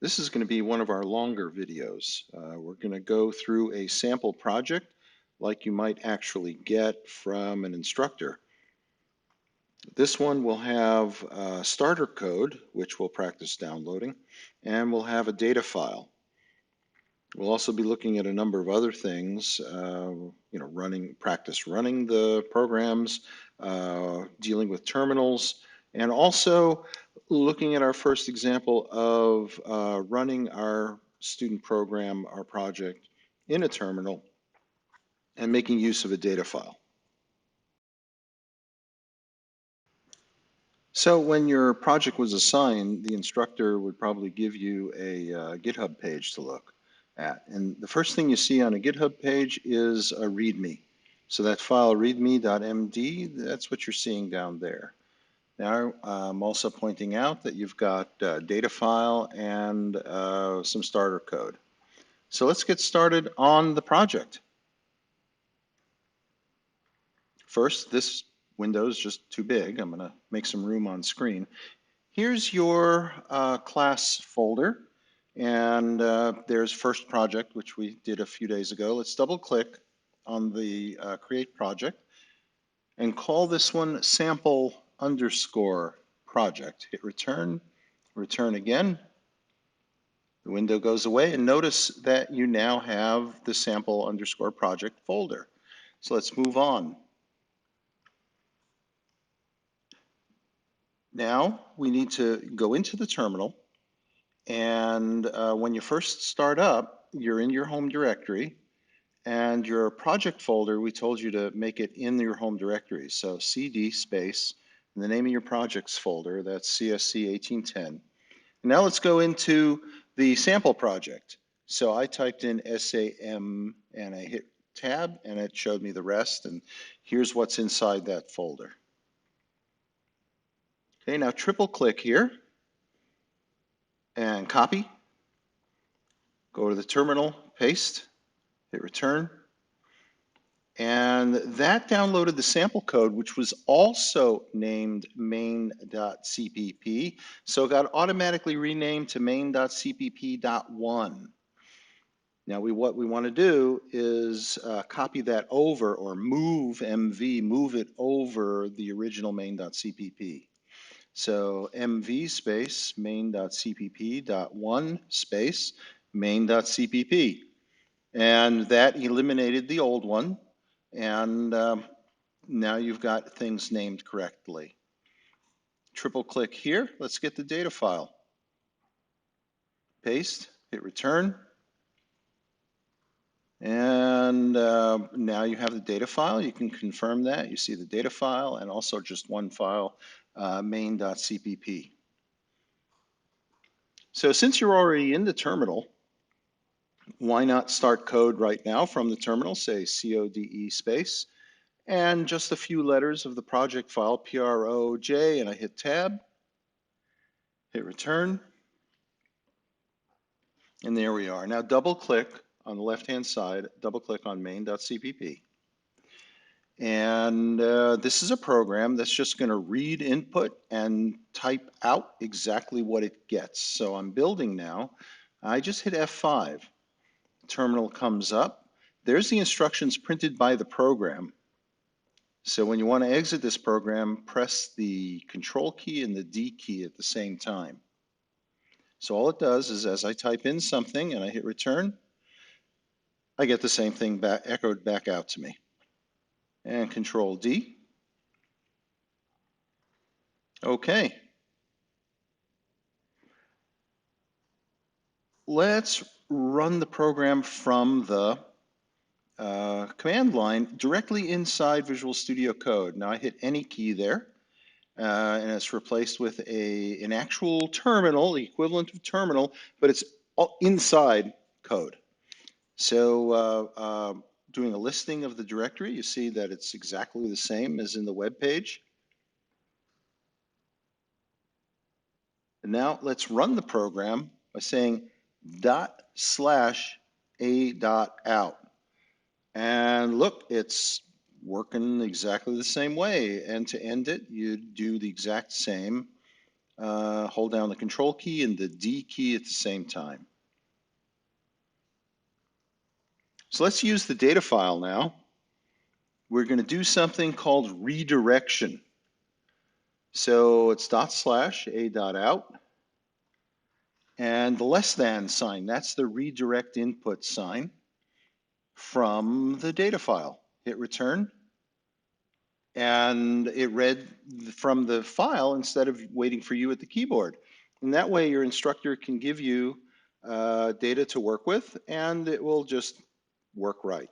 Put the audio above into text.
This is going to be one of our longer videos. We're going to go through a sample project like you might actually get from an instructor. This one will have starter code, which we'll practice downloading, and we'll have a data file. We'll also be looking at a number of other things, practice running the programs, dealing with terminals, and also looking at our first example of running our student program, our project, in a terminal and making use of a data file. So when your project was assigned, the instructor would probably give you a GitHub page to look at. And the first thing you see on a GitHub page is a README. So that file readme.md, that's what you're seeing down there. Now, I'm also pointing out that you've got a data file and some starter code. So let's get started on the project. First, this window is just too big. I'm going to make some room on screen. Here's your class folder, and there's first project, which we did a few days ago. Let's double click on the create project and call this one sample underscore project. Hit return, return again. The window goes away, and notice that you now have the sample underscore project folder. So let's move on. Now we need to go into the terminal, and when you first start up, you're in your home directory, and your project folder, we told you to make it in your home directory. So cd space, and the name of your projects folder, that's CSC 1810. Now let's go into the sample project. So I typed in SAM and I hit tab and it showed me the rest, and here's what's inside that folder. Okay, now triple click here and copy. Go to the terminal, paste, hit return. And that downloaded the sample code, which was also named main.cpp. So it got automatically renamed to main.cpp.1. Now what we want to do is copy that over, or move MV, move it over the original main.cpp. So MV space main.cpp.1 space main.cpp. And that eliminated the old one. And now you've got things named correctly. Triple click here. Let's get the data file. Paste, hit return. And now you have the data file. You can confirm that. You see the data file and also just one file, main.cpp. So since you're already in the terminal, why not start code right now from the terminal, say CODE space, and just a few letters of the project file, PROJ, and I hit tab, hit return, and there we are. Now double click on the left-hand side, double click on main.cpp. And this is a program that's just going to read input and type out exactly what it gets. So I'm building now. I just hit F5. Terminal comes up. There's the instructions printed by the program. So when you want to exit this program, press the Control key and the D key at the same time. So all it does is, as I type in something and I hit return, I get the same thing echoed back out to me. And Control D. Okay. Let's run the program from the command line directly inside Visual Studio Code. Now I hit any key there, and it's replaced with an actual terminal, the equivalent of terminal, but it's all inside code. So doing a listing of the directory, you see that it's exactly the same as in the web page. And now let's run the program by saying ./a.out. And look, it's working exactly the same way. And to end it, you do the exact same hold down the control key and the D key at the same time. So let's use the data file now. We're going to do something called redirection. So it's /a.out and the less than sign, that's the redirect input sign from the data file. Hit return, and it read from the file instead of waiting for you at the keyboard. And that way your instructor can give you data to work with, and it will just work right.